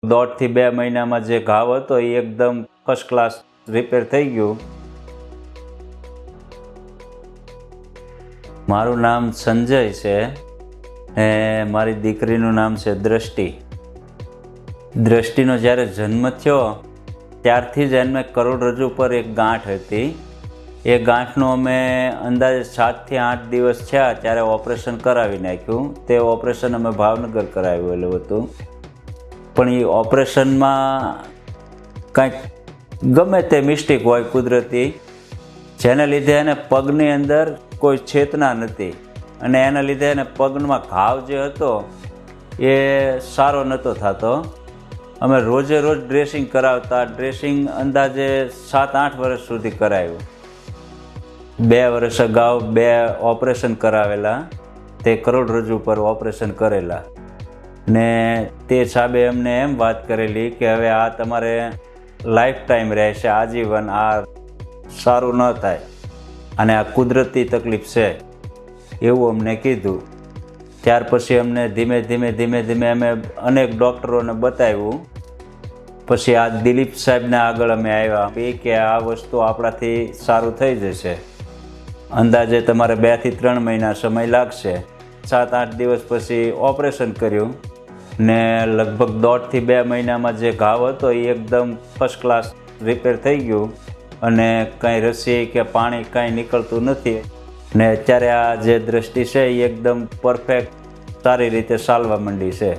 દોઢથી 2 મહિનામાં જે ઘાવ હતો એ એકદમ ફર્સ્ટ ક્લાસ રિપેર થઈ ગયું. મારું નામ સંજય છે ને મારી દીકરીનું નામ છે દ્રષ્ટિ. દ્રષ્ટિનો જ્યારે જન્મ થયો ત્યારથી જ એને કરોડરજ્જુ પર એક ગાંઠ હતી. એ ગાંઠનું અમે અંદાજે 7 થી 8 દિવસ થયા ત્યારે ઓપરેશન કરાવી નાખ્યું. તે ઓપરેશન અમે ભાવનગર કરાવેલું હતું. પણ એ ઓપરેશનમાં કંઈક ગમે તે મિસ્ટેક હોય કુદરતી, જેને લીધે એને પગની અંદર કોઈ ચેતના નથી અને એના લીધે એને પગમાં ઘાવ જે હતો એ સારો નહોતો થતો. અમે રોજે રોજ ડ્રેસિંગ કરાવતા. ડ્રેસિંગ અંદાજે 7-8 વર્ષ સુધી કરાવ્યું. 2 વર્ષ અગાઉ 2 ઓપરેશન કરાવેલા, તે કરોડરજ્જુ પર ઓપરેશન કરેલા. ને તે સાહેબે અમને એમ વાત કરેલી કે હવે આ તમારે લાઈફ ટાઈમ રહેશે, આજીવન આ સારું ન થાય અને આ કુદરતી તકલીફ છે એવું અમને કીધું. ત્યાર પછી અમને ધીમે ધીમે અમે અનેક ડૉક્ટરોને બતાવ્યું. પછી આ દિલીપ સાહેબને આગળ અમે આવ્યા કે આ વસ્તુ આપણાથી સારું થઈ જશે, અંદાજે તમારે 2 થી 3 મહિના સમય લાગશે. 7-8 દિવસ પછી ઓપરેશન કર્યું ને લગભગ 1.5 થી 2 મહિનામાં જે ઘાવ હતો એ એકદમ ફર્સ્ટ ક્લાસ રિપેર થઈ ગયું અને કંઈ રસી કે પાણી કાંઈ નીકળતું નથી. ને અત્યારે આ જે દ્રષ્ટિ છે એ એકદમ પરફેક્ટ સારી રીતે ચાલવા માંડી છે.